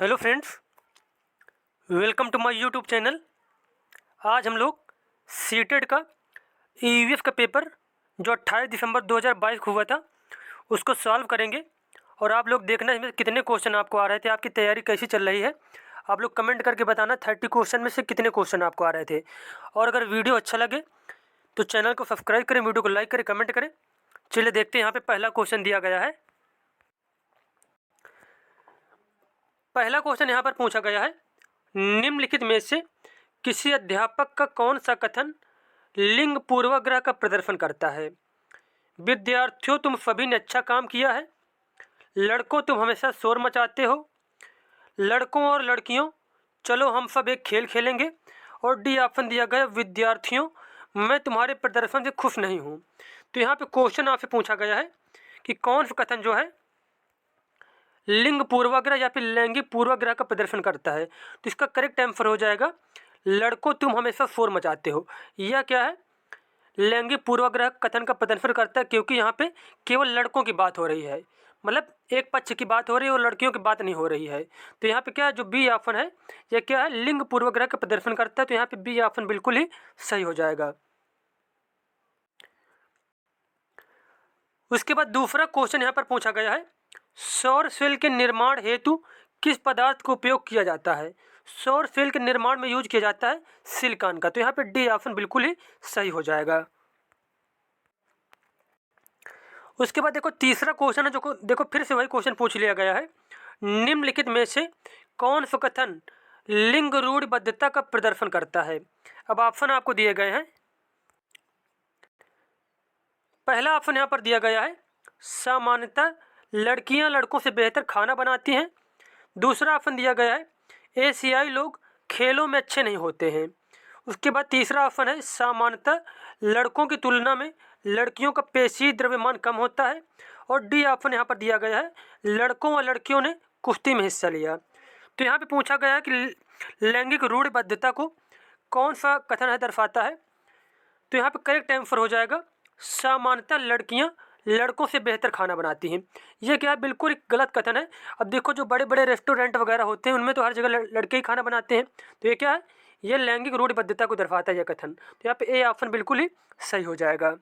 Hello friends, welcome to my YouTube channel. आज हम लोग सीटेट का ईवीएस का पेपर जो 28 दिसंबर 2022 को हुआ था उसको सॉल्व करेंगे। और आप लोग देखना इसमें कितने क्वेश्चन आपको आ रहे थे, आपकी तैयारी कैसी चल रही है। आप लोग कमेंट करके बताना 30 क्वेश्चन में से कितने क्वेश्चन आपको आ रहे थे। और अगर वीडियो अच्छा लगे तो चैनल को सब्सक्राइब करें, वीडियो को लाइक करें, कमेंट करें। चलिए देखते हैं यहाँ पर पहला क्वेश्चन दिया गया है। पहला क्वेश्चन यहाँ पर पूछा गया है, निम्नलिखित में से किसी अध्यापक का कौन सा कथन लिंग पूर्वाग्रह का प्रदर्शन करता है। विद्यार्थियों, तुम सभी ने अच्छा काम किया है। लड़कों, तुम हमेशा शोर मचाते हो। लड़कों और लड़कियों, चलो हम सब एक खेल खेलेंगे। और डी ऑप्शन दिया गया, विद्यार्थियों, मैं तुम्हारे प्रदर्शन से खुश नहीं हूँ। तो यहाँ पे क्वेश्चन आपसे पूछा गया है कि कौन सा कथन जो है लिंग पूर्वाग्रह या फिर लैंगिक पूर्वाग्रह का प्रदर्शन करता है। तो इसका करेक्ट आंसर हो जाएगा, लड़कों तुम हमेशा शोर मचाते हो। यह क्या है, लैंगिक पूर्वाग्रह कथन का प्रदर्शन करता है, क्योंकि यहाँ पे केवल लड़कों की बात हो रही है, मतलब एक पक्ष की बात हो रही है और लड़कियों की बात नहीं हो रही है। तो यहाँ पे क्या है, जो बी ऑप्शन है यह क्या है, लिंग पूर्वाग्रह का प्रदर्शन करता है। तो यहाँ पे बी ऑप्शन बिल्कुल ही सही हो जाएगा। उसके बाद दूसरा क्वेश्चन यहाँ पर पूछा गया है, सौर सेल के निर्माण हेतु किस पदार्थ का उपयोग किया जाता है। सौर सेल के निर्माण में यूज किया जाता है सिलिकॉन का। तो यहाँ पे डी ऑप्शन बिल्कुल ही सही हो जाएगा। उसके बाद देखो तीसरा क्वेश्चन है, जो देखो फिर से वही क्वेश्चन पूछ लिया गया है, निम्नलिखित में से कौन सा कथन लिंग रूढ़िबद्धता का प्रदर्शन करता है। अब ऑप्शन आपको दिए गए हैं। पहला ऑप्शन यहाँ पर दिया गया है, सामान्यतः लड़कियां लड़कों से बेहतर खाना बनाती हैं। दूसरा ऑप्शन दिया गया है, एशियाई लोग खेलों में अच्छे नहीं होते हैं। उसके बाद तीसरा ऑप्शन है, सामान्यतः लड़कों की तुलना में लड़कियों का पेशी द्रव्यमान कम होता है। और डी ऑप्शन यहाँ पर दिया गया है, लड़कों और लड़कियों ने कुश्ती में हिस्सा लिया। तो यहाँ पे पूछा गया है कि लैंगिक रूढ़िबद्धता को कौन सा कथन है दर्शाता है। तो यहाँ पे करेक्ट आंसर हो जाएगा, सामान्यतः लड़कियां लड़कों से बेहतर खाना बनाती हैं। ये क्या है, बिल्कुल एक गलत कथन है। अब देखो जो बड़े बड़े रेस्टोरेंट वगैरह होते हैं उनमें तो हर जगह लड़के ही खाना बनाते हैं। तो ये क्या है, ये लैंगिक रूढ़िबद्धता को दर्शाता है यह कथन। तो यहाँ पे ए ऑप्शन बिल्कुल ही सही हो जाएगा।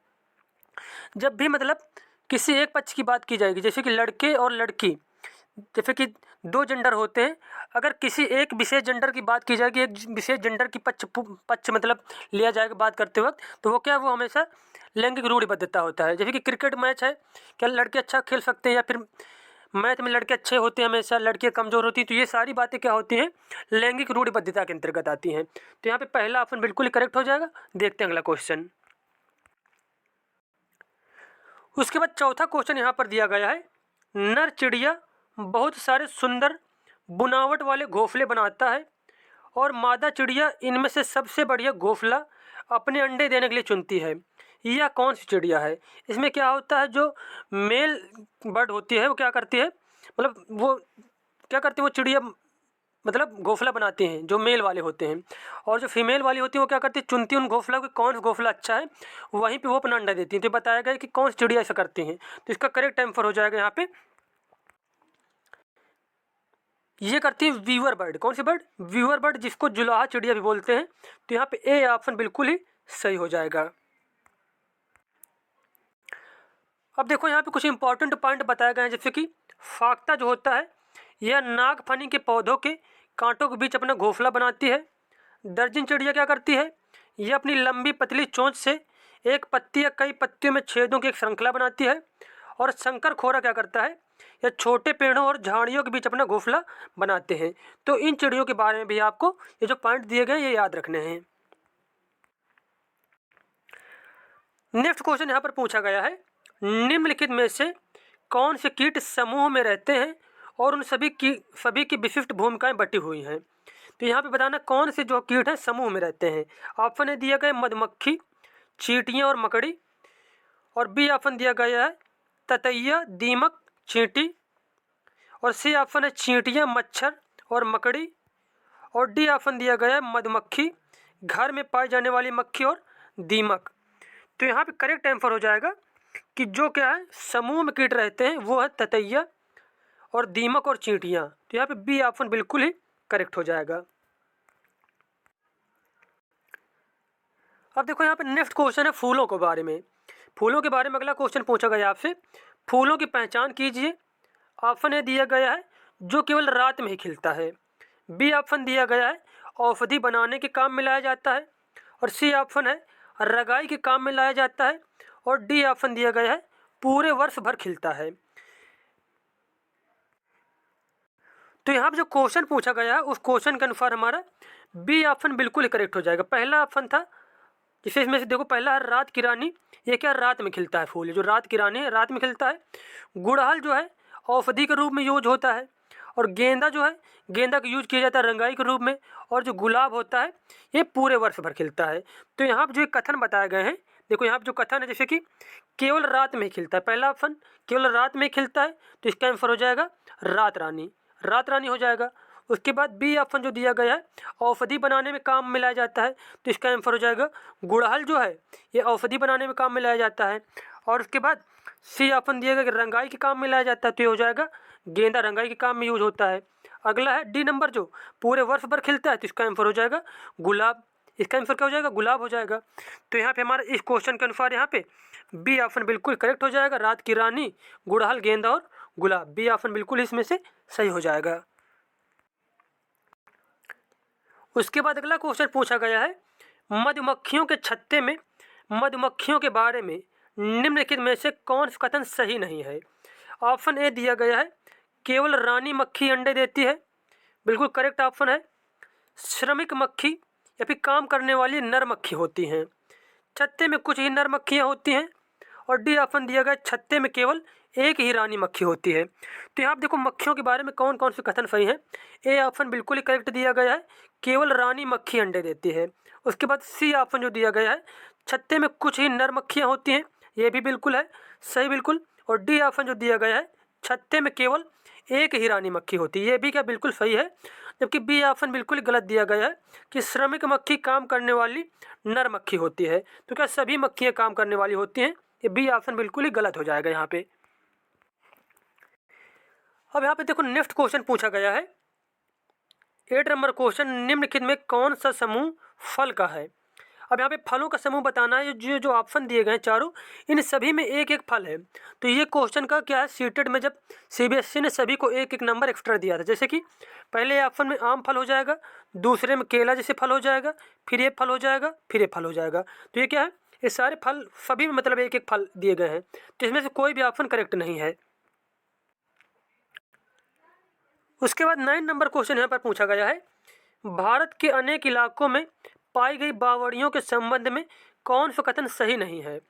जब भी मतलब किसी एक पक्ष की बात की जाएगी, जैसे कि लड़के और लड़की, जैसे कि दो जेंडर होते हैं, अगर किसी एक विशेष जेंडर की बात की जाएगी, एक विशेष जेंडर की पक्ष मतलब लिया जाएगा बात करते वक्त, तो वो क्या है, वो हमेशा लैंगिक रूढ़िबद्धता होता है। जैसे कि क्रिकेट मैच है, क्या लड़के अच्छा खेल सकते हैं, या फिर मैथ में लड़के अच्छे होते हैं हमेशा, लड़कियां कमज़ोर होती हैं। तो ये सारी बातें क्या होती हैं, लैंगिक रूढ़िबद्धता के अंतर्गत आती हैं। तो यहाँ पे पहला ऑप्शन बिल्कुल ही करेक्ट हो जाएगा। देखते हैं अगला क्वेश्चन। उसके बाद चौथा क्वेश्चन यहाँ पर दिया गया है, नर चिड़िया बहुत सारे सुंदर बुनावट वाले घोंसले बनाता है और मादा चिड़िया इनमें से सबसे बढ़िया घोंसला अपने अंडे देने के लिए चुनती है। यह कौन सी चिड़िया है। इसमें क्या होता है, जो मेल बर्ड होती है वो क्या करती है, मतलब वो क्या करती है, वो चिड़िया मतलब घोंसला बनाते हैं जो मेल वाले होते हैं, और जो फीमेल वाली होती है वो क्या करती है, चुनती है उन घोंसला को कौन सा घोंसला अच्छा है, वहीं पे वो अपना अंडा देती हैं। तो बताया गया है कि कौन सी चिड़िया ऐसा करती हैं। तो इसका करेक्ट आंसर हो जाएगा यहाँ पे, ये करती है वीवर बर्ड। कौन सी बर्ड, वीवर बर्ड, जिसको जुलाहा चिड़िया भी बोलते हैं। तो यहाँ पे ए ऑप्शन बिल्कुल ही सही हो जाएगा। अब देखो यहाँ पे कुछ इंपॉर्टेंट पॉइंट बताए गए हैं, जैसे कि फाख्ता जो होता है यह नागफनी के पौधों के कांटों के बीच अपना घोंसला बनाती है। दर्जन चिड़िया क्या करती है, यह अपनी लंबी पतली चोंच से एक पत्ती या कई पत्तियों में छेदों की एक श्रृंखला बनाती है। और शंकर खोरा क्या करता है, यह छोटे पेड़ों और झाड़ियों के बीच अपना घोंसला बनाते हैं। तो इन चिड़ियों के बारे में भी आपको ये जो पॉइंट दिए गए ये याद रखने हैं। नेक्स्ट क्वेश्चन यहाँ पर पूछा गया है, निम्नलिखित में से कौन से कीट समूह में रहते हैं और उन सभी की विशिष्ट भूमिकाएं बटी हुई हैं। तो यहाँ पे बताना कौन से जो कीट हैं समूह में रहते हैं। ऑप्शन ए दिया गया मधुमक्खी, चींटियाँ और मकड़ी। और बी ऑप्शन दिया गया है ततैया, दीमक, चींटी। और सी ऑप्शन है चींटियाँ, मच्छर और मकड़ी। और डी ऑप्शन दिया गया है मधुमक्खी, घर में पाई जाने वाली मक्खी और दीमक। तो यहाँ पे करेक्ट आंसर हो जाएगा कि जो क्या है समूह में कीट रहते हैं वो है ततैया और दीमक और चींटियाँ। तो यहाँ पे बी ऑप्शन बिल्कुल ही करेक्ट हो जाएगा। अब देखो यहाँ पे नेक्स्ट क्वेश्चन है फूलों के बारे में। फूलों के बारे में अगला क्वेश्चन पूछा गया आपसे, फूलों की पहचान कीजिए। ऑप्शन ए दिया गया है जो केवल रात में ही खिलता है। बी ऑप्शन दिया गया है औषधि बनाने के काम में लाया जाता है। और सी ऑप्शन है रगाई के काम में लाया जाता है। और डी ऑप्शन दिया गया है पूरे वर्ष भर खिलता है। तो यहाँ पे जो क्वेश्चन पूछा गया है उस क्वेश्चन के अनुसार हमारा बी ऑप्शन बिल्कुल ही करेक्ट हो जाएगा। पहला ऑप्शन था, जिसे इसमें से देखो पहला है रात की रानी, ये क्या रात में खिलता है फूल, जो रात की रानी है रात में खिलता है। गुड़हल जो है औषधि के रूप में यूज होता है। और गेंदा जो है गेंदा का यूज किया जाता है रंगाई के रूप में। और जो गुलाब होता है ये पूरे वर्ष भर खिलता है। तो यहाँ पर जो कथन बताए गए हैं, देखो यहाँ पर जो कथन है जैसे कि केवल रात में ही खिलता है, पहला ऑप्शन केवल रात में खिलता है, तो इसका आंसर हो जाएगा रात रानी, रात रानी हो जाएगा। उसके बाद बी ऑप्शन जो दिया गया है औषधि बनाने में काम में लाया जाता है, तो इसका आंसर हो जाएगा गुड़हल जो है ये औषधि बनाने में काम में लाया जाता है। और उसके बाद सी ऑप्शन दिया गया कि रंगाई के काम में लाया जाता है, तो ये हो जाएगा गेंदा रंगाई के काम में यूज होता है। अगला है डी नंबर जो पूरे वर्ष भर खिलता है, तो इसका आंसर हो जाएगा गुलाब, इसका आंसर क्या हो जाएगा गुलाब हो जाएगा। तो यहाँ पे हमारा इस क्वेश्चन के अनुसार यहाँ पे बी ऑप्शन बिल्कुल करेक्ट हो जाएगा, रात की रानी, गुड़हल, गेंदा और गुलाब, बी ऑप्शन बिल्कुल इसमें से सही हो जाएगा। उसके बाद अगला क्वेश्चन पूछा गया है मधुमक्खियों के छत्ते में मधुमक्खियों के बारे में निम्नलिखित में से कौन सा कथन सही नहीं है। ऑप्शन ए दिया गया है केवल रानी मक्खी अंडे देती है, बिल्कुल करेक्ट ऑप्शन है। श्रमिक मक्खी या फिर काम करने वाली नर मक्खी होती हैं, छत्ते में कुछ ही नर मक्खियाँ होती हैं। और डी ऑप्शन दिया गया छत्ते में केवल एक ही रानी मक्खी होती है। तो यहाँ आप देखो मक्खियों के बारे में कौन कौन से कथन सही हैं। ए ऑप्शन बिल्कुल ही करेक्ट दिया गया है, केवल रानी मक्खी अंडे देती है। उसके बाद सी ऑप्शन जो दिया गया है छत्ते में कुछ ही नर मक्खियाँ होती हैं, ये भी बिल्कुल है सही बिल्कुल। और डी ऑप्शन जो दिया गया है छत्ते में केवल एक ही रानी मक्खी होती है, ये भी क्या बिल्कुल सही है। जबकि बी ऑप्शन बिल्कुल गलत दिया गया है कि श्रमिक मक्खी काम करने वाली नर मक्खी होती है। तो क्या सभी मक्खियाँ काम करने वाली होती हैं, ये बी ऑप्शन बिल्कुल ही गलत हो जाएगा यहाँ पे। अब यहाँ पे देखो नेक्स्ट क्वेश्चन पूछा गया है 8 नंबर क्वेश्चन, निम्नलिखित में कौन सा समूह फल का है। अब यहाँ पे फलों का समूह बताना है, जो जो ऑप्शन दिए गए हैं चारों इन सभी में एक एक फल है। तो ये क्वेश्चन का क्या है, सीटेड में जब सीबीएसई ने सभी को एक एक नंबर एक्स्ट्रा दिया था, जैसे कि पहले ऑप्शन में आम फल हो जाएगा, दूसरे में केला जैसे फल हो जाएगा, फिर ये फल हो जाएगा, फिर ये फल हो जाएगा। तो ये क्या है, ये सारे फल सभी में मतलब एक एक फल दिए गए हैं, तो इसमें से कोई भी ऑप्शन करेक्ट नहीं है। उसके बाद 9 नंबर क्वेश्चन यहाँ पर पूछा गया है भारत के अनेक इलाकों में पाई गई बावड़ियों के संबंध में कौन सा कथन सही नहीं है।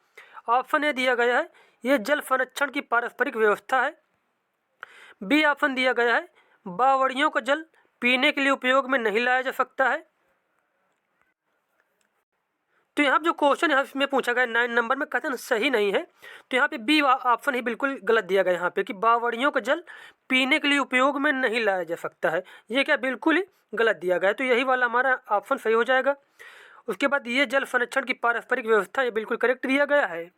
ऑप्शन ए दिया गया है ये जल संरक्षण की पारस्परिक व्यवस्था है। बी ऑप्शन दिया गया है बावड़ियों का जल पीने के लिए उपयोग में नहीं लाया जा सकता है। तो यहाँ जो क्वेश्चन यहाँ में पूछा गया 9 नंबर में कथन सही नहीं है, तो यहाँ पे बी ऑप्शन ही बिल्कुल गलत दिया गया यहाँ पे कि बावड़ियों का जल पीने के लिए उपयोग में नहीं लाया जा सकता है, ये क्या बिल्कुल ही गलत दिया गया है। तो यही वाला हमारा ऑप्शन सही हो जाएगा। उसके बाद ये जल संरक्षण की पारस्परिक व्यवस्था ये बिल्कुल करेक्ट दिया गया है।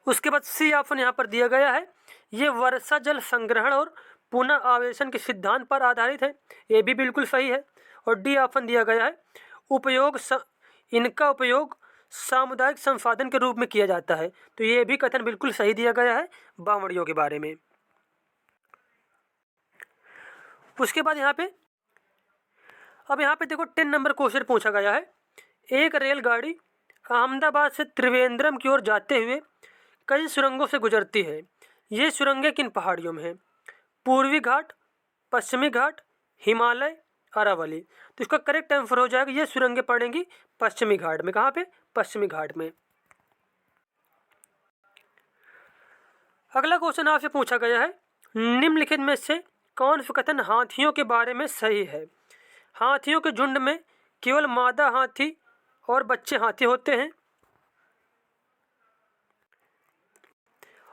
उसके बाद सी ऑप्शन यहाँ पर दिया गया है ये वर्षा जल संग्रहण और पुनः आवेशन के सिद्धांत पर आधारित है, ये भी बिल्कुल सही है। और डी ऑप्शन दिया गया है इनका उपयोग सामुदायिक संसाधन के रूप में किया जाता है, तो ये भी कथन बिल्कुल सही दिया गया है बावड़ियों के बारे में। उसके बाद यहाँ पे देखो 10 नंबर क्वेश्चन पूछा गया है एक रेलगाड़ी अहमदाबाद से त्रिवेंद्रम की ओर जाते हुए कई सुरंगों से गुजरती है, ये सुरंगें किन पहाड़ियों में हैं। पूर्वी घाट, पश्चिमी घाट, हिमालय, अरावली। तो इसका करेक्ट आंसर हो जाएगा ये सुरंगें पड़ेंगी पश्चिमी घाट में। कहाँ पे, पश्चिमी घाट में। अगला क्वेश्चन आपसे पूछा गया है निम्नलिखित में से कौन सा कथन हाथियों के बारे में सही है। हाथियों के झुंड में केवल मादा हाथी और बच्चे हाथी होते हैं।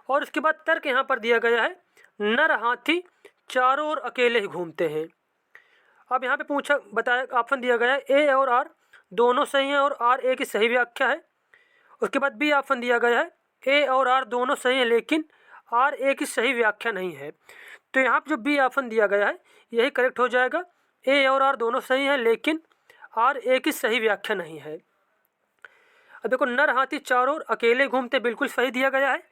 और उसके बाद तर्क यहाँ पर दिया गया है नर हाथी चारों ओर अकेले ही घूमते हैं। अब यहाँ पे बताया ऑप्शन दिया गया है ए और आर दोनों सही हैं और आर ए की सही व्याख्या है। उसके बाद बी ऑप्शन दिया गया है ए और आर दोनों सही हैं लेकिन आर ए की सही व्याख्या नहीं है। तो यहाँ पर जो बी ऑप्शन दिया गया है यही करेक्ट हो जाएगा। ए और आर दोनों सही हैं, लेकिन आर ए की सही व्याख्या नहीं है। अब देखो, नर हाथी चारों ओर अकेले घूमते, बिल्कुल सही दिया गया है।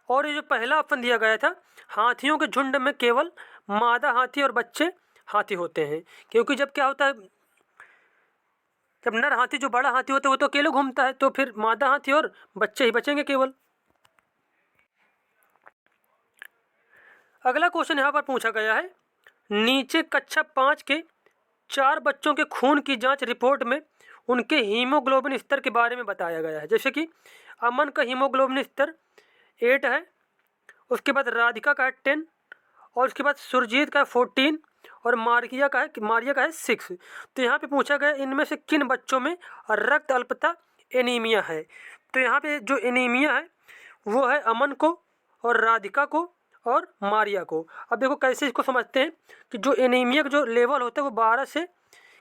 और ये जो पहला ऑप्शन दिया गया था, हाथियों के झुंड में केवल मादा हाथी और बच्चे हाथी होते हैं, क्योंकि जब क्या होता है, जब नर हाथी जो बड़ा हाथी होता है वो तो अकेले घूमता है, तो फिर मादा हाथी और बच्चे ही बचेंगे केवल। अगला क्वेश्चन यहाँ पर पूछा गया है, नीचे कक्षा 5 के 4 बच्चों के खून की जांच रिपोर्ट में उनके हीमोग्लोबिन स्तर के बारे में बताया गया है। जैसे कि अमन का हीमोग्लोबिन स्तर 8 है, उसके बाद राधिका का है 10, और उसके बाद सुरजीत का 14, और मारिया का है 6। तो यहाँ पे पूछा गया, इनमें से किन बच्चों में रक्त अल्पता एनीमिया है। तो यहाँ पे जो एनीमिया है वो है अमन को और राधिका को और मारिया को। अब देखो कैसे इसको समझते हैं कि जो एनीमिया का जो लेवल होता है वो 12 से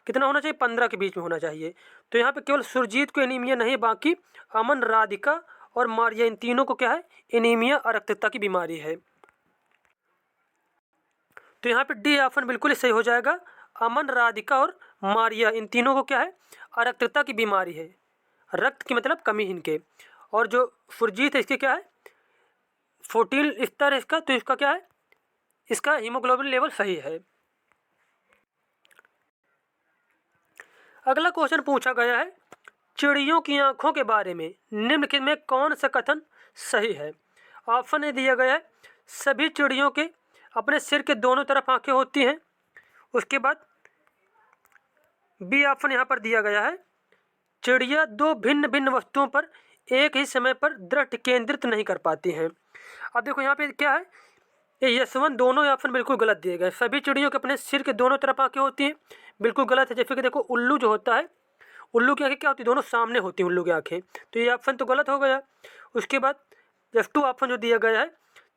कितना होना चाहिए, 15 के बीच में होना चाहिए। तो यहाँ पे केवल सुरजीत को एनीमिया नहीं, बाकी अमन, राधिका और मारिया, इन तीनों को क्या है, एनीमिया अरक्तता की बीमारी है। तो यहाँ पे डी ऑप्शन बिल्कुल सही हो जाएगा। अमन, राधिका और मारिया, इन तीनों को क्या है, अरक्तता की बीमारी है। रक्त की मतलब कमी इनके। और जो सुरजीत है इसके क्या है, 14 स्तर है इसका, तो इसका क्या है, इसका हीमोग्लोबिन लेवल सही है। अगला क्वेश्चन पूछा गया है, चिड़ियों की आंखों के बारे में निम्नलिखित में कौन सा कथन सही है। ऑप्शन ए दिया गया है, सभी चिड़ियों के अपने सिर के दोनों तरफ आंखें होती हैं। उसके बाद बी ऑप्शन यहाँ पर दिया गया है, चिड़िया दो भिन्न भिन्न वस्तुओं पर एक ही समय पर दृष्टि केंद्रित नहीं कर पाती हैं। अब देखो यहाँ पे क्या है, ये यशवंत, दोनों ऑप्शन बिल्कुल गलत दिए गए। सभी चिड़ियों के अपने सिर के दोनों तरफ आंखें होती हैं, बिल्कुल गलत है। जैसे कि देखो, उल्लू जो होता है, उल्लू की आंखें क्या होती है, दोनों सामने होती हैं उल्लू की आंखें, तो ये ऑप्शन तो गलत हो गया। उसके बाद F2 ऑप्शन जो दिया गया है,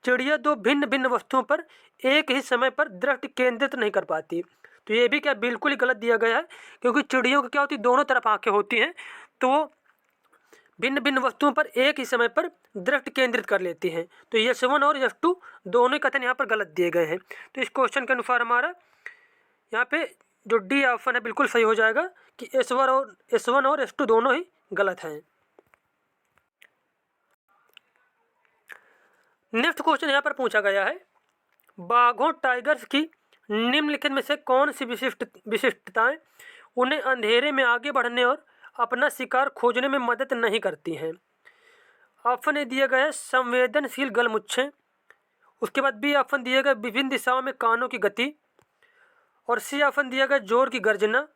चिड़िया दो भिन्न भिन्न वस्तुओं पर एक ही समय पर दृष्टि केंद्रित नहीं कर पाती, तो ये भी क्या बिल्कुल ही गलत दिया गया है, क्योंकि चिड़ियों की क्या होती है, दोनों तरफ आंखें होती हैं, तो वो भिन्न भिन्न वस्तुओं पर एक ही समय पर दृष्टि केंद्रित कर लेती हैं। तो F1 और F2 दोनों कथन यहाँ पर गलत दिए गए हैं। तो इस क्वेश्चन के अनुसार हमारा यहाँ पे जो डी ऑप्शन है बिल्कुल सही हो जाएगा कि S1 और S2 दोनों ही गलत हैं। नेक्स्ट क्वेश्चन यहाँ पर पूछा गया है, बाघों टाइगर्स की निम्नलिखित में से कौन सी विशिष्टताएं उन्हें अंधेरे में आगे बढ़ने और अपना शिकार खोजने में मदद नहीं करती हैं। ऑप्शन ए दिया गया है, संवेदनशील गलमुच्छें। उसके बाद बी ऑप्शन दिया गया, विभिन्न दिशाओं में कानों की गति। और सी ऑप्शन दिया गया, जोर की गर्जना।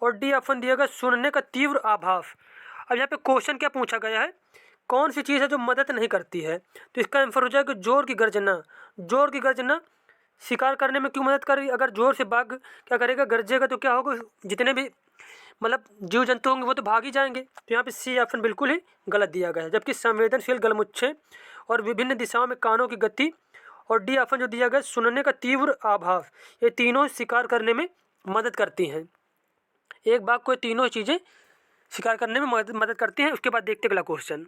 और डी ऑप्शन दिया गया, सुनने का तीव्र आभास। अब यहाँ पे क्वेश्चन क्या पूछा गया है, कौन सी चीज़ है जो मदद नहीं करती है, तो इसका आंसर हो जाएगा जोर की गर्जना। जोर की गर्जना शिकार करने में क्यों मदद कर रही है, अगर जोर से बाघ क्या करेगा, गरजेगा, तो क्या होगा, जितने भी मतलब जीव जंतु होंगे वो तो भाग ही जाएंगे। तो यहाँ पे सी ऑप्शन बिल्कुल ही गलत दिया गया है। जबकि संवेदनशील गलमुच्छें और विभिन्न दिशाओं में कानों की गति और डी ऑप्शन जो दिया गया सुनने का तीव्र आभास, ये तीनों शिकार करने में मदद करती हैं। एक बाघ को ये तीनों चीज़ें शिकार करने में मदद करती हैं। उसके बाद देखते अगला क्वेश्चन।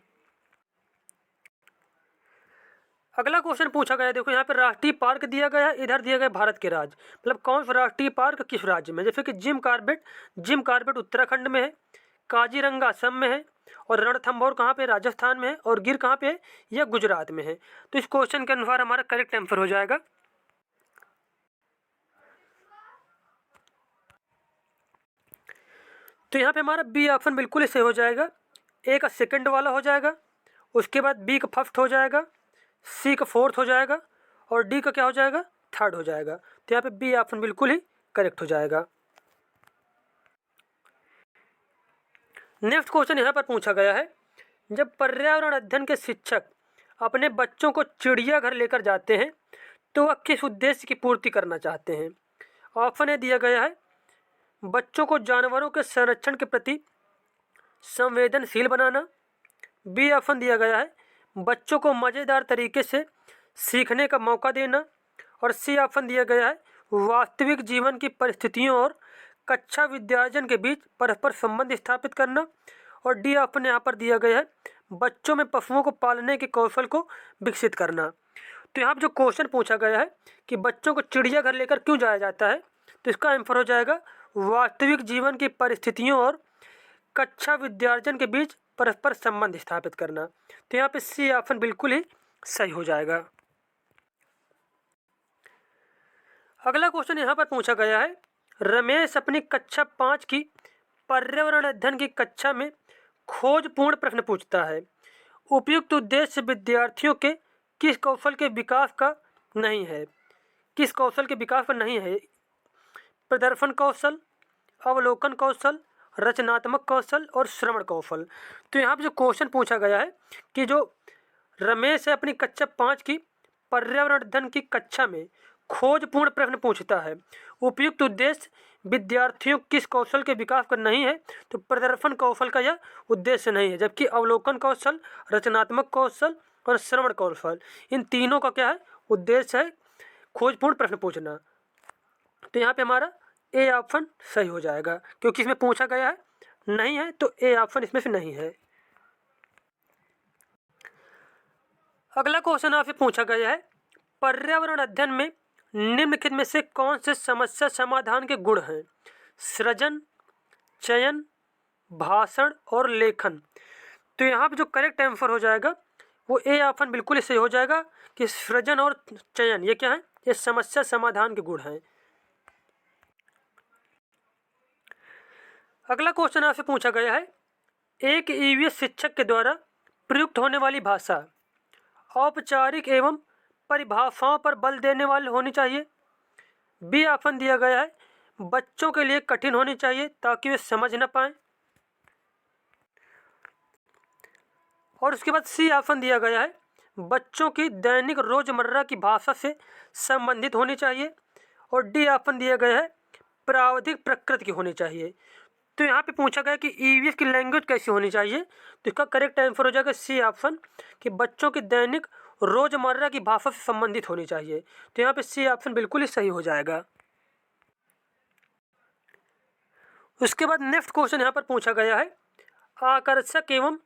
अगला क्वेश्चन पूछा गया है, देखो यहाँ पे राष्ट्रीय पार्क दिया गया है, इधर दिया गया भारत के राज्य, मतलब कौन सा राष्ट्रीय पार्क किस राज्य में। जैसे कि जिम कॉर्बेट उत्तराखंड में है, काजीरंगा असम में है, और रणथंभौर कहाँ पे, राजस्थान में है, और गिर कहाँ पे है, यह गुजरात में है। तो इस क्वेश्चन के अनुसार हमारा करेक्ट आंसर हो जाएगा तो यहाँ पे हमारा बी ऑप्शन बिल्कुल ही सही हो जाएगा। ए का सेकंड वाला हो जाएगा, उसके बाद बी का फर्स्ट हो जाएगा, सी का फोर्थ हो जाएगा, और डी का क्या हो जाएगा, थर्ड हो जाएगा। तो यहाँ पे बी ऑप्शन बिल्कुल ही करेक्ट हो जाएगा। नेक्स्ट क्वेश्चन यहाँ पर पूछा गया है, जब पर्यावरण अध्ययन के शिक्षक अपने बच्चों को चिड़ियाघर लेकर जाते हैं तो वह किस उद्देश्य की पूर्ति करना चाहते हैं। ऑप्शन ए दिया गया है, बच्चों को जानवरों के संरक्षण के प्रति संवेदनशील बनाना। बी ऑप्शन दिया गया है, बच्चों को मज़ेदार तरीके से सीखने का मौका देना। और सी ऑप्शन दिया गया है, वास्तविक जीवन की परिस्थितियों और कक्षा विद्यार्जन के बीच परस्पर संबंध स्थापित करना। और डी ऑप्शन यहाँ पर दिया गया है बच्चों में पशुओं को पालने के कौशल को विकसित करना। तो यहाँ पर जो क्वेश्चन पूछा गया है कि बच्चों को चिड़ियाघर लेकर क्यों जाया जाता है, तो इसका आंसर हो जाएगा वास्तविक जीवन की परिस्थितियों और कक्षा विद्यार्जन के बीच परस्पर संबंध स्थापित करना। तो यहाँ पे सी ऑप्शन बिल्कुल ही सही हो जाएगा। अगला क्वेश्चन यहाँ पर पूछा गया है रमेश अपनी कक्षा 5 की पर्यावरण अध्ययन की कक्षा में खोजपूर्ण प्रश्न पूछता है। उपयुक्त उद्देश्य विद्यार्थियों के किस कौशल के विकास का नहीं है? किस कौशल के विकास का नहीं है? प्रदर्शन कौशल, अवलोकन कौशल, रचनात्मक कौशल और श्रवण कौशल। तो यहाँ पर जो क्वेश्चन पूछा गया है कि जो रमेश है अपनी कक्षा 5 की पर्यावरण अध्ययन की कक्षा में खोजपूर्ण प्रश्न पूछता है। उपयुक्त उद्देश्य विद्यार्थियों किस कौशल के विकास का नहीं है? तो प्रदर्शन कौशल का यह उद्देश्य नहीं है, जबकि अवलोकन कौशल, रचनात्मक कौशल और श्रवण कौशल इन तीनों का क्या है? उद्देश्य है खोजपूर्ण प्रश्न पूछना। तो यहाँ पे हमारा ए ऑप्शन सही हो जाएगा, क्योंकि इसमें पूछा गया है नहीं है, तो ए ऑप्शन इसमें से नहीं है। अगला क्वेश्चन आपसे पूछा गया है पर्यावरण अध्ययन में निम्नलिखित में से कौन से समस्या समाधान के गुण हैं? सृजन, चयन, भाषण और लेखन। तो यहाँ पे जो करेक्ट आंसर हो जाएगा वो ए ऑप्शन बिल्कुल ही सही हो जाएगा कि सृजन और चयन ये क्या है? ये समस्या समाधान के गुण हैं। अगला क्वेश्चन आपसे पूछा गया है एक ईवीएस शिक्षक के द्वारा प्रयुक्त होने वाली भाषा औपचारिक एवं परिभाषाओं पर बल देने वाली होनी चाहिए। बी ऑप्शन दिया गया है बच्चों के लिए कठिन होनी चाहिए ताकि वे समझ न पाएं। और उसके बाद सी ऑप्शन दिया गया है बच्चों की दैनिक रोजमर्रा की भाषा से संबंधित होनी चाहिए। और डी ऑप्शन दिया गया है प्रावधिक प्रकृति की होनी चाहिए। तो यहाँ पे पूछा गया कि ईवीएस की लैंग्वेज कैसी होनी चाहिए, तो इसका करेक्ट आंसर हो जाएगा सी ऑप्शन कि बच्चों की दैनिक रोजमर्रा की भाषा से संबंधित होनी चाहिए। तो यहाँ पे सी ऑप्शन बिल्कुल ही सही हो जाएगा। उसके बाद नेक्स्ट क्वेश्चन यहाँ पर पूछा गया है आकर्षक एवं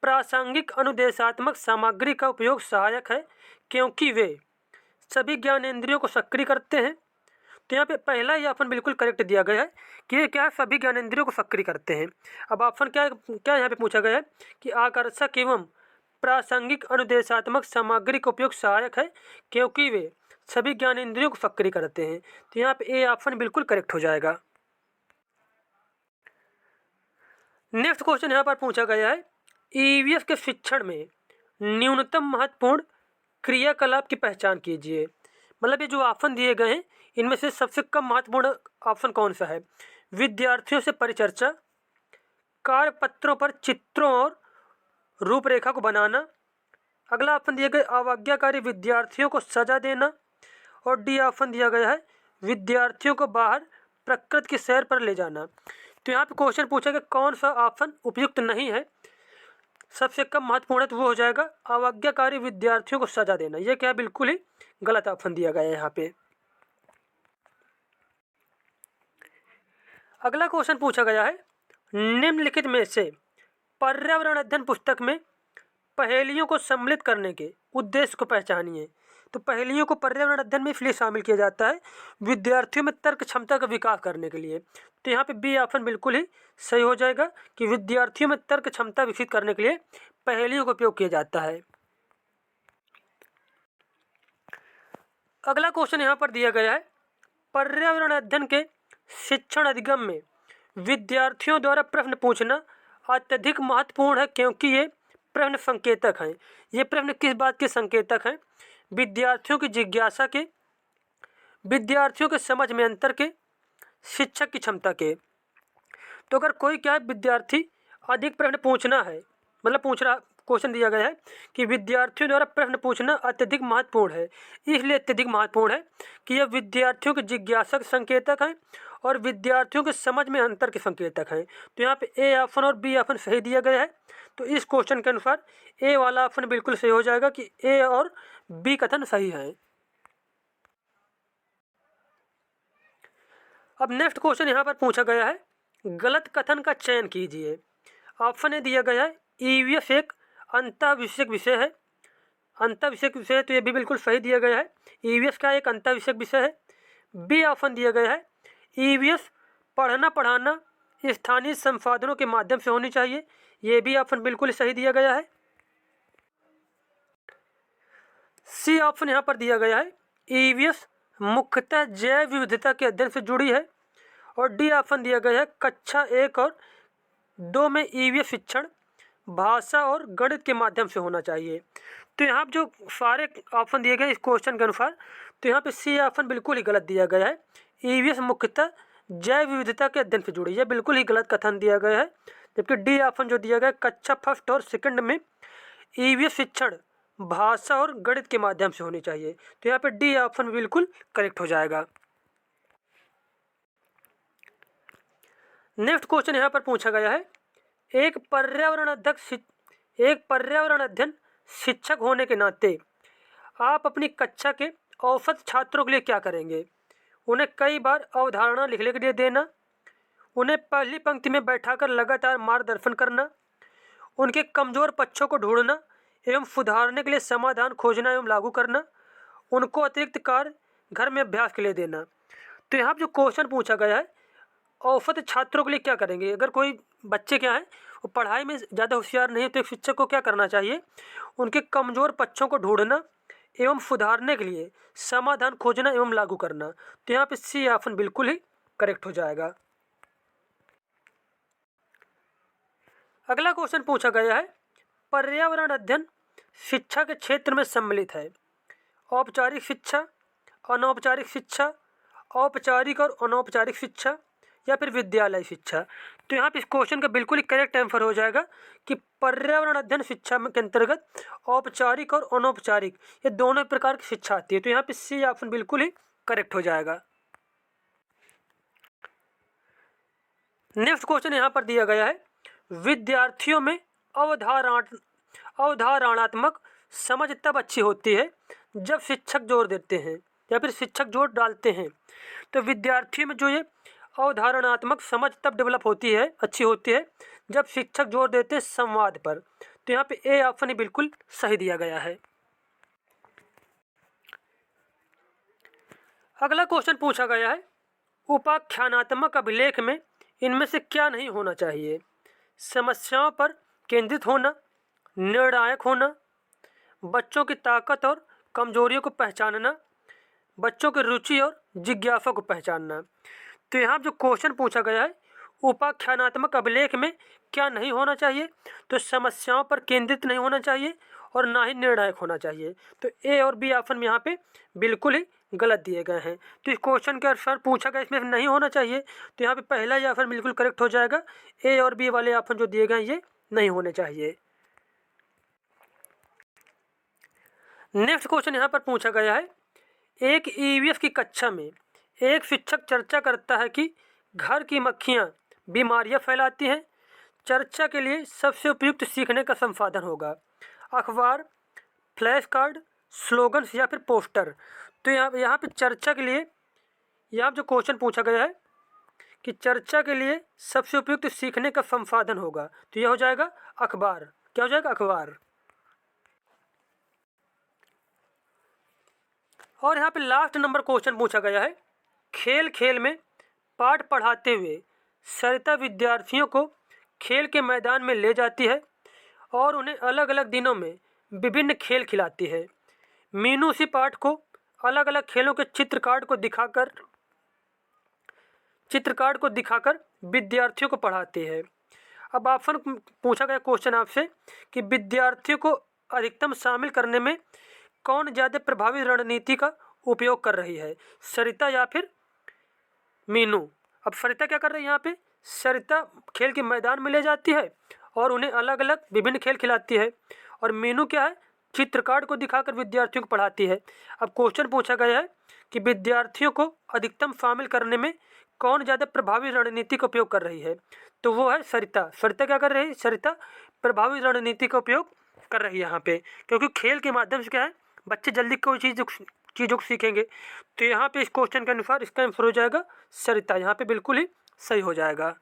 प्रासंगिक अनुदेशात्मक सामग्री का उपयोग सहायक है क्योंकि वे सभी ज्ञानेंद्रियों को सक्रिय करते हैं। तो यहाँ पे पहला ही ऑप्शन बिल्कुल करेक्ट दिया गया है कि ये क्या है? सभी ज्ञानेंद्रियों को सक्रिय करते हैं। अब ऑप्शन क्या क्या यहाँ पे पूछा गया है कि आकर्षक एवं प्रासंगिक अनुदेशात्मक सामग्री का उपयोग सहायक है क्योंकि वे सभी ज्ञानेंद्रियों को सक्रिय करते हैं। तो यहाँ पे ए ऑप्शन बिल्कुल करेक्ट हो जाएगा। नेक्स्ट क्वेश्चन यहाँ पर पूछा गया है ईवीएस के शिक्षण में न्यूनतम महत्वपूर्ण क्रियाकलाप की पहचान कीजिए। मतलब ये जो ऑप्शन दिए गए हैं इनमें से सबसे कम महत्वपूर्ण ऑप्शन कौन सा है? विद्यार्थियों से परिचर्चा, कार्यपत्रों पर चित्रों और रूपरेखा को बनाना। अगला ऑप्शन दिया गया अवज्ञाकारी विद्यार्थियों को सजा देना। और डी ऑप्शन दिया गया है विद्यार्थियों को बाहर प्रकृति की सैर पर ले जाना। तो यहाँ पे क्वेश्चन पूछा गया कौन सा ऑप्शन उपयुक्त नहीं है, सबसे कम महत्वपूर्ण तो वो हो जाएगा अवज्ञाकारी विद्यार्थियों को सजा देना। ये क्या बिल्कुल ही गलत ऑप्शन दिया गया है यहाँ पे। अगला क्वेश्चन पूछा गया है निम्नलिखित में से पर्यावरण अध्ययन पुस्तक में पहेलियों को सम्मिलित करने के उद्देश्य को पहचानिए। तो पहेलियों को पर्यावरण अध्ययन में इसलिए शामिल किया जाता है विद्यार्थियों में तर्क क्षमता का विकास करने के लिए। तो यहाँ पे बी ऑप्शन बिल्कुल ही सही हो जाएगा कि विद्यार्थियों में तर्क क्षमता विकसित करने के लिए पहेलियों का उपयोग किया जाता है। अगला क्वेश्चन यहाँ पर दिया गया है पर्यावरण अध्ययन के शिक्षण अधिगम में विद्यार्थियों द्वारा प्रश्न पूछना अत्यधिक महत्वपूर्ण है क्योंकि ये प्रश्न संकेतक हैं। ये प्रश्न किस बात के संकेतक हैं? विद्यार्थियों की जिज्ञासा के, विद्यार्थियों के समझ में अंतर के, शिक्षक की क्षमता के। तो अगर कोई क्या है विद्यार्थी अधिक प्रश्न पूछना है, मतलब पूछ रहा क्वेश्चन दिया गया है कि विद्यार्थियों द्वारा प्रश्न पूछना अत्यधिक महत्वपूर्ण है। इसलिए अत्यधिक महत्वपूर्ण है कि यह विद्यार्थियों के जिज्ञासा के संकेतक हैं और विद्यार्थियों के समझ में अंतर के संकेतक हैं। तो यहाँ पे ए ऑप्शन और बी ऑप्शन सही दिया गया है। तो इस क्वेश्चन के अनुसार ए वाला ऑप्शन बिल्कुल सही हो जाएगा कि ए और बी कथन सही है। अब नेक्स्ट क्वेश्चन यहाँ पर पूछा गया है गलत कथन का चयन कीजिए। ऑप्शन ए दिया गया है ईवीएस एक अंतःविषयक विषय है। अंतःविषयक विषय है तो ये भी बिल्कुल सही दिया गया है। ईवीएस का एक अंतःविषयक विषय है। बी ऑप्शन दिया गया है ईवीएस पढ़ना पढ़ाना स्थानीय संसाधनों के माध्यम से होनी चाहिए। ये भी ऑप्शन बिल्कुल सही दिया गया है। सी ऑप्शन यहाँ पर दिया गया है ईवीएस मुख्यतः जैव विविधता के अध्ययन से जुड़ी है। और डी ऑप्शन दिया गया है कक्षा 1 और 2 में ईवीएस शिक्षण भाषा और गणित के माध्यम से होना चाहिए। तो यहाँ जो सारे ऑप्शन दिए गए इस क्वेश्चन के अनुसार, तो यहाँ पे सी ऑप्शन बिल्कुल ही गलत दिया गया है। ईवीएस मुख्यतः जैव विविधता के अध्ययन से जुड़ी है, बिल्कुल ही गलत कथन दिया गया है। जबकि डी ऑप्शन जो दिया गया है कक्षा 1 और 2 में ईवीएस शिक्षण भाषा और गणित के माध्यम से होनी चाहिए। तो यहाँ पे डी ऑप्शन बिल्कुल करेक्ट हो जाएगा। नेक्स्ट क्वेश्चन यहाँ पर पूछा गया है एक पर्यावरण अध्ययन शिक्षक होने के नाते आप अपनी कक्षा के औसत छात्रों के लिए क्या करेंगे? उन्हें कई बार अवधारणा लिखने के लिए देना, उन्हें पहली पंक्ति में बैठाकर लगातार मार्गदर्शन करना, उनके कमज़ोर पक्षों को ढूंढना एवं सुधारने के लिए समाधान खोजना एवं लागू करना, उनको अतिरिक्त कार्य घर में अभ्यास के लिए देना। तो यहाँ जो क्वेश्चन पूछा गया है औसत छात्रों के लिए क्या करेंगे? अगर कोई बच्चे क्या है वो पढ़ाई में ज़्यादा होशियार नहीं है तो एक शिक्षक को क्या करना चाहिए? उनके कमज़ोर पक्षों को ढूंढना एवं सुधारने के लिए समाधान खोजना एवं लागू करना। तो यहाँ पे सी ऑप्शन बिल्कुल ही करेक्ट हो जाएगा। अगला क्वेश्चन पूछा गया है पर्यावरण अध्ययन शिक्षा के क्षेत्र में सम्मिलित है। औपचारिक शिक्षा, अनौपचारिक शिक्षा, औपचारिक और अनौपचारिक शिक्षा या फिर विद्यालय शिक्षा। तो यहाँ पे इस क्वेश्चन का बिल्कुल ही करेक्ट आंसर हो जाएगा कि पर्यावरण अध्ययन शिक्षा के अंतर्गत औपचारिक और अनौपचारिक ये दोनों प्रकार की शिक्षा आती है। तो यहाँ पे सी ऑप्शन बिल्कुल ही करेक्ट हो जाएगा। नेक्स्ट क्वेश्चन यहाँ पर दिया गया है विद्यार्थियों में अवधारणात्मक समझ तब अच्छी होती है जब शिक्षक जोर देते हैं या फिर शिक्षक जोर डालते हैं। तो विद्यार्थियों में जो ये अवधारणात्मक समझ तब डेवलप होती है, अच्छी होती है जब शिक्षक जोर देते हैं संवाद पर। तो यहाँ पे ए ऑप्शन ही बिल्कुल सही दिया गया है। अगला क्वेश्चन पूछा गया है उपाख्यानात्मक अभिलेख में इनमें से क्या नहीं होना चाहिए? समस्याओं पर केंद्रित होना, निर्णायक होना, बच्चों की ताकत और कमजोरियों को पहचानना, बच्चों की रुचि और जिज्ञासा को पहचानना। तो यहाँ जो क्वेश्चन पूछा गया है उपाख्यानात्मक अभिलेख में क्या नहीं होना चाहिए? तो समस्याओं पर केंद्रित नहीं होना चाहिए और ना ही निर्णायक होना चाहिए। तो ए और बी ऑप्शन यहाँ पे बिल्कुल ही गलत दिए गए हैं। तो इस क्वेश्चन के अनुसार पूछा गया इसमें नहीं होना चाहिए, तो यहाँ पे पहला ही ऑप्शन बिल्कुल करेक्ट हो जाएगा। ए और बी वाले ऑप्शन जो दिए गए ये नहीं होने चाहिए। नेक्स्ट क्वेश्चन यहाँ पर पूछा गया है एक ईवीएस की कक्षा में एक शिक्षक चर्चा करता है कि घर की मक्खियाँ बीमारियाँ फैलाती हैं। चर्चा के लिए सबसे उपयुक्त सीखने का संसाधन होगा अखबार, फ्लैश कार्ड, स्लोगन्स या फिर पोस्टर। तो यहाँ पे चर्चा के लिए यहाँ जो क्वेश्चन पूछा गया है कि चर्चा के लिए सबसे उपयुक्त सीखने का संसाधन होगा, तो यह हो जाएगा अखबार। क्या हो जाएगा? अखबार। और यहाँ पे लास्ट नंबर क्वेश्चन पूछा गया है खेल खेल में पाठ पढ़ाते हुए सरिता विद्यार्थियों को खेल के मैदान में ले जाती है और उन्हें अलग अलग दिनों में विभिन्न खेल खिलाती है। मीनू उसी पाठ को अलग अलग खेलों के चित्र कार्ड को दिखाकर विद्यार्थियों को पढ़ाती है। अब ऑप्शन पूछा गया क्वेश्चन आपसे कि विद्यार्थियों को अधिकतम शामिल करने में कौन ज़्यादा प्रभावी रणनीति का उपयोग कर रही है, सरिता या फिर मीनू? अब सरिता क्या कर रही है? यहाँ पे सरिता खेल के मैदान में ले जाती है और उन्हें अलग अलग विभिन्न खेल खिलाती है, और मीनू क्या है? चित्र कार्ड को दिखाकर विद्यार्थियों को पढ़ाती है। अब क्वेश्चन पूछा गया है कि विद्यार्थियों को अधिकतम शामिल करने में कौन ज़्यादा प्रभावी रणनीति का उपयोग कर रही है? तो वो है सरिता। सरिता क्या कर रही है? सरिता प्रभावी रणनीति का उपयोग कर रही है यहाँ पे, क्योंकि खेल के माध्यम से क्या है बच्चे जल्दी कोई चीज़ों को सीखेंगे। तो यहाँ पे इस क्वेश्चन के अनुसार इसका आंसर हो जाएगा सरिता। यहाँ पे बिल्कुल ही सही हो जाएगा।